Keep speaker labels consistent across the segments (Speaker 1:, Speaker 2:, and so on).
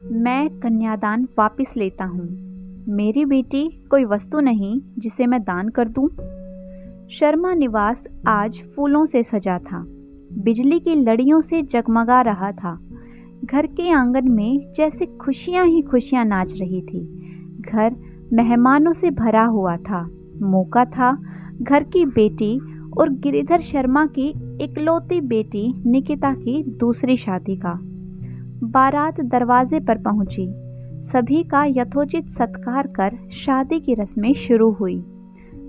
Speaker 1: मैं कन्यादान वापस लेता हूँ। मेरी बेटी कोई वस्तु नहीं जिसे मैं दान कर दूँ। शर्मा निवास आज फूलों से सजा था, बिजली की लड़ियों से जगमगा रहा था। घर के आंगन में जैसे खुशियां ही खुशियां नाच रही थी। घर मेहमानों से भरा हुआ था। मौका था घर की बेटी और गिरिधर शर्मा की इकलौती बेटी निकिता की दूसरी शादी का। बारात दरवाजे पर पहुंची। सभी का यथोचित सत्कार कर शादी की रस्में शुरू हुई।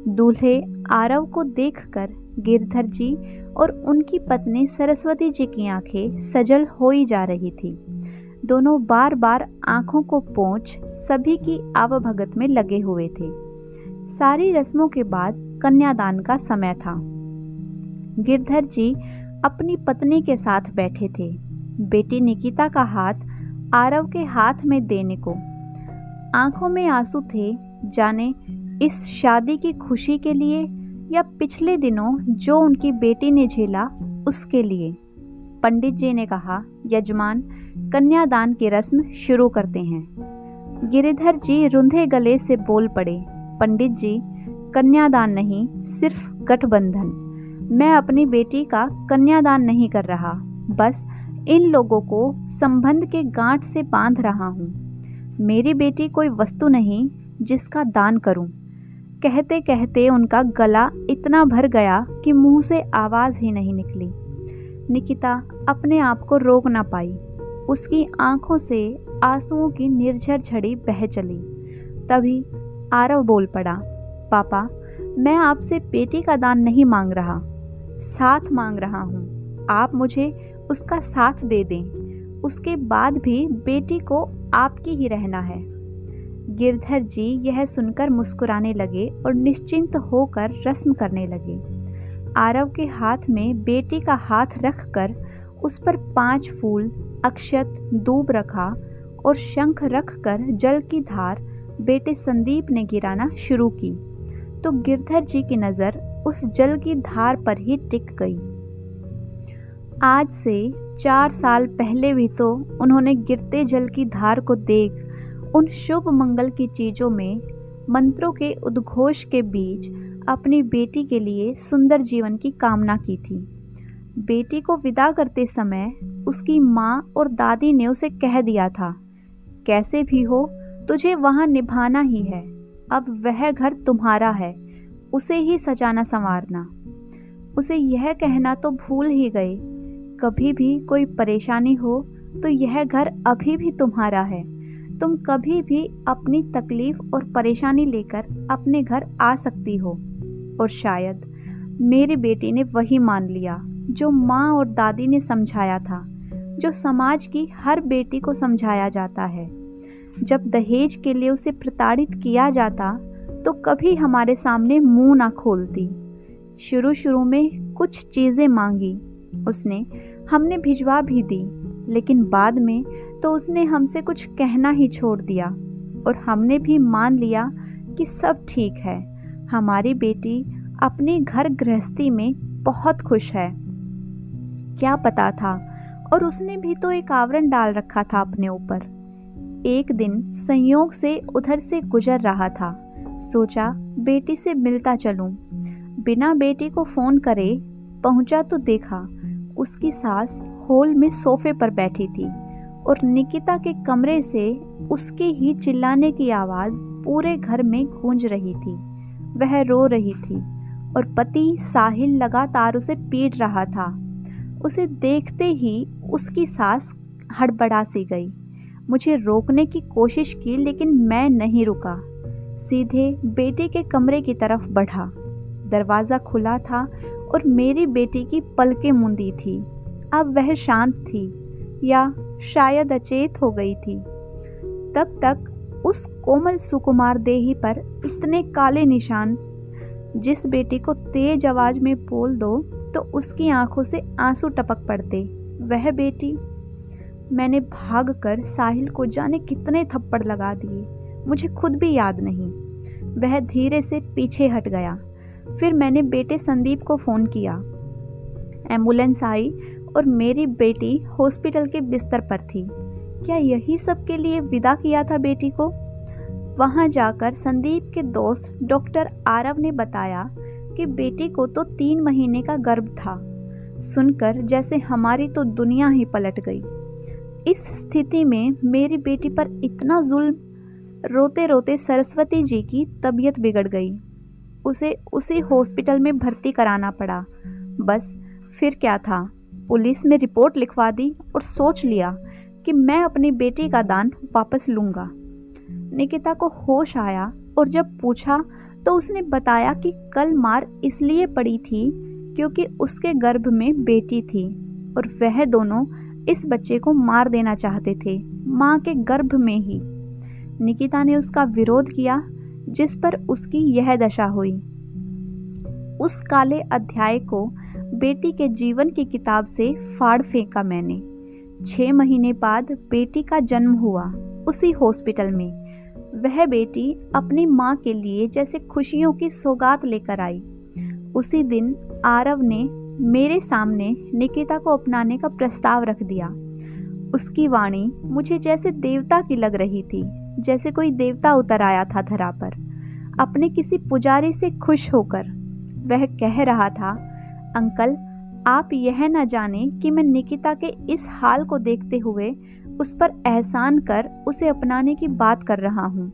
Speaker 1: दूल्हे आरव को देखकर गिरधर जी और उनकी पत्नी सरस्वती जी की आंखें सजल होई जा रही थी। दोनों बार बार आंखों को पोंछ सभी की आवभगत में लगे हुए थे। सारी रस्मों के बाद कन्यादान का समय था। गिरधर जी अपनी पत्नी के साथ बैठे थे, बेटी निकिता का हाथ आरव के हाथ में देने को। आंखों में आंसू थे, जाने इस शादी की खुशी के लिए या पिछले दिनों जो उनकी बेटी ने झेला उसके लिए। पंडित जी ने कहा, यजमान, कन्यादान की रस्म शुरू करते हैं। गिरिधर जी रुंधे गले से बोल पड़े, पंडित जी, कन्यादान नहीं, सिर्फ गठबंधन। मैं अपनी बेटी का कन्यादान नहीं कर रहा, बस इन लोगों को संबंध के गांठ से बांध रहा हूँ। मेरी बेटी कोई वस्तु नहीं जिसका दान करूं। कहते कहते उनका गला इतना भर गया कि मुंह से आवाज ही नहीं निकली। निकिता अपने आप को रोक ना पाई। उसकी आंखों से आंसुओं की निर्झर झड़ी बह चली। तभी आरव बोल पड़ा, पापा, मैं आपसे बेटी का दान नहीं मांग रहा, साथ मांग रहा हूँ। आप मुझे उसका साथ दे दें। उसके बाद भी बेटी को आपकी ही रहना है। गिरधर जी यह सुनकर मुस्कुराने लगे और निश्चिंत होकर रस्म करने लगे। आरव के हाथ में बेटी का हाथ रखकर उस पर 5 फूल, अक्षत, दूब रखा और शंख रखकर जल की धार बेटे संदीप ने गिराना शुरू की तो गिरधर जी की नज़र उस जल की धार पर ही टिक गई। आज से 4 साल पहले भी तो उन्होंने गिरते जल की धार को देख उन शुभ मंगल की चीज़ों में मंत्रों के उद्घोष के बीच अपनी बेटी के लिए सुंदर जीवन की कामना की थी। बेटी को विदा करते समय उसकी माँ और दादी ने उसे कह दिया था, कैसे भी हो तुझे वहाँ निभाना ही है। अब वह घर तुम्हारा है, उसे ही सजाना संवारना। उसे यह कहना तो भूल ही गए, कभी भी कोई परेशानी हो तो यह घर अभी भी तुम्हारा है। तुम कभी भी अपनी तकलीफ और परेशानी लेकर अपने घर आ सकती हो। और शायद मेरी बेटी ने वही मान लिया जो माँ और दादी ने समझाया था, जो समाज की हर बेटी को समझाया जाता है। जब दहेज के लिए उसे प्रताड़ित किया जाता तो कभी हमारे सामने मुंह ना खोलती। शुरू में कुछ चीज़ें मांगी उसने, हमने भिजवा भी दी, लेकिन बाद में तो उसने हमसे कुछ कहना ही छोड़ दिया और हमने भी मान लिया कि सब ठीक है। हमारी बेटी अपनी घर गृहस्थी में बहुत खुश है। क्या पता था, और उसने भी तो एक आवरण डाल रखा था अपने ऊपर। एक दिन संयोग से उधर से गुजर रहा था, सोचा बेटी से मिलता चलूं। बिना बेटी को फोन करे पहुंचा तो देखा उसकी सास हॉल में सोफे पर बैठी थी और निकिता के कमरे से उसके ही चिल्लाने की आवाज पूरे घर में गूंज रही थी। वह रो रही थी और पति साहिल लगातार उसे पीट रहा था। उसे देखते ही उसकी सास हड़बड़ा सी गई। मुझे रोकने की कोशिश की लेकिन मैं नहीं रुका, सीधे बेटी के कमरे की तरफ बढ़ा। दरवाज़ा खुला था और मेरी बेटी की पलकें मूंदी थी। अब वह शांत थी या शायद अचेत हो गई थी। तब तक उस कोमल सुकुमार देही पर इतने काले निशान, जिस बेटी को तेज आवाज में बोल दो तो उसकी आंखों से आंसू टपक पड़ते, वह बेटी। मैंने भागकर साहिल को जाने कितने थप्पड़ लगा दिए, मुझे खुद भी याद नहीं। वह धीरे से पीछे हट गया। फिर मैंने बेटे संदीप को फ़ोन किया। एम्बुलेंस आई और मेरी बेटी हॉस्पिटल के बिस्तर पर थी। क्या यही सब के लिए विदा किया था बेटी को? वहां जाकर संदीप के दोस्त डॉक्टर आरव ने बताया कि बेटी को तो 3 महीने का गर्भ था। सुनकर जैसे हमारी तो दुनिया ही पलट गई। इस स्थिति में मेरी बेटी पर इतना जुल्म, रोते रोते सरस्वती जी की तबीयत बिगड़ गई। उसे उसी हॉस्पिटल में भर्ती कराना पड़ा। बस फिर क्या था, पुलिस में रिपोर्ट लिखवा दी और सोच लिया कि मैं अपनी बेटी का दान वापस लूँगा। निकिता को होश आया और जब पूछा तो उसने बताया कि कल मार इसलिए पड़ी थी क्योंकि उसके गर्भ में बेटी थी और वह दोनों इस बच्चे को मार देना चाहते थे, माँ के गर्भ में ही। निकिता ने उसका विरोध किया, जिस पर उसकी यह दशा हुई। उस काले अध्याय को बेटी के जीवन की किताब से फाड़ फेंका मैंने। 6 महीने बाद बेटी का जन्म हुआ उसी हॉस्पिटल में। वह बेटी अपनी माँ के लिए जैसे खुशियों की सौगात लेकर आई। उसी दिन आरव ने मेरे सामने निकिता को अपनाने का प्रस्ताव रख दिया। उसकी वाणी मुझे जैसे देवता की लग रही थी, जैसे कोई देवता उतर आया था धरा पर, अपने किसी पुजारी से खुश होकर। वह कह रहा था, अंकल, आप यह न जाने कि मैं निकिता के इस हाल को देखते हुए उस पर एहसान कर उसे अपनाने की बात कर रहा हूँ।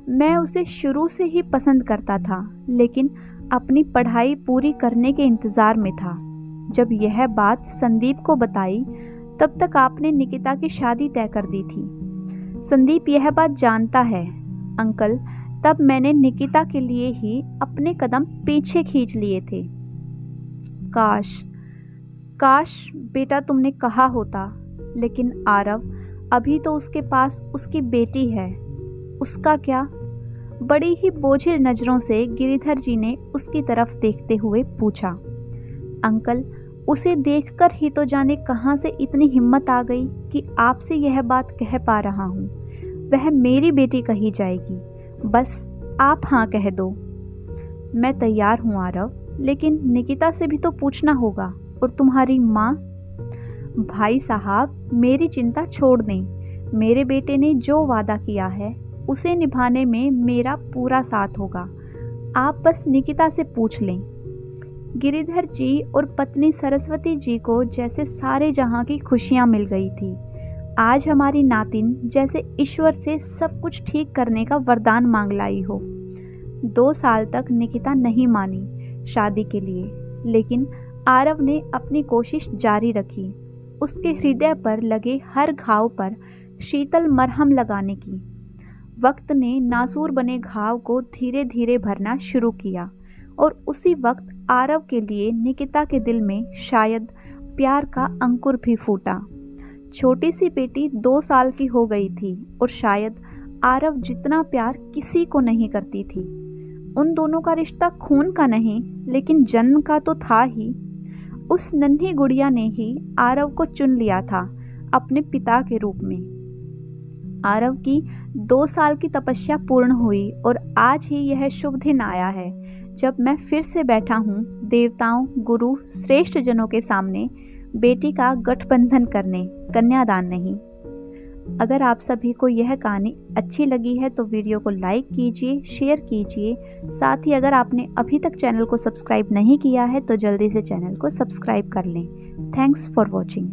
Speaker 1: मैं उसे शुरू से ही पसंद करता था, लेकिन अपनी पढ़ाई पूरी करने के इंतज़ार में था। जब यह बात संदीप को बताई तब तक आपने निकिता की शादी तय कर दी थी। संदीप यह बात जानता है अंकल, तब मैंने निकिता के लिए ही अपने कदम पीछे खींच लिए थे। काश बेटा तुमने कहा होता, लेकिन आरव, अभी तो उसके पास उसकी बेटी है, उसका क्या? बड़ी ही बोझिल नज़रों से गिरिधर जी ने उसकी तरफ देखते हुए पूछा। अंकल, उसे देखकर ही तो जाने कहाँ से इतनी हिम्मत आ गई कि आपसे यह बात कह पा रहा हूँ। वह मेरी बेटी कही जाएगी, बस आप हाँ कह दो। मैं तैयार हूँ आरव, लेकिन निकिता से भी तो पूछना होगा, और तुम्हारी माँ। भाई साहब, मेरी चिंता छोड़ दें। मेरे बेटे ने जो वादा किया है उसे निभाने में मेरा पूरा साथ होगा। आप बस निकिता से पूछ लें। गिरिधर जी और पत्नी सरस्वती जी को जैसे सारे जहां की खुशियां मिल गई थी। आज हमारी नातिन जैसे ईश्वर से सब कुछ ठीक करने का वरदान मांग लाई हो। 2 साल तक निकिता नहीं मानी शादी के लिए, लेकिन आरव ने अपनी कोशिश जारी रखी, उसके हृदय पर लगे हर घाव पर शीतल मरहम लगाने की। वक्त ने नासूर बने घाव को धीरे धीरे भरना शुरू किया, और उसी वक्त आरव के लिए निकिता के दिल में शायद प्यार का अंकुर भी फूटा। छोटी सी बेटी 2 साल की हो गई थी, और शायद आरव जितना प्यार किसी को नहीं करती थी। उन दोनों का रिश्ता खून का नहीं, लेकिन जन्म का तो था ही। उस नन्ही गुड़िया ने ही आरव को चुन लिया था अपने पिता के रूप में। आरव की 2 साल की तपस्या पूर्ण हुई, और आज ही यह शुभ दिन आया है जब मैं फिर से बैठा हूँ देवताओं, गुरु, श्रेष्ठ जनों के सामने बेटी का गठबंधन करने, कन्यादान नहीं। अगर आप सभी को यह कहानी अच्छी लगी है तो वीडियो को लाइक कीजिए, शेयर कीजिए। साथ ही अगर आपने अभी तक चैनल को सब्सक्राइब नहीं किया है तो जल्दी से चैनल को सब्सक्राइब कर लें। Thanks for watching.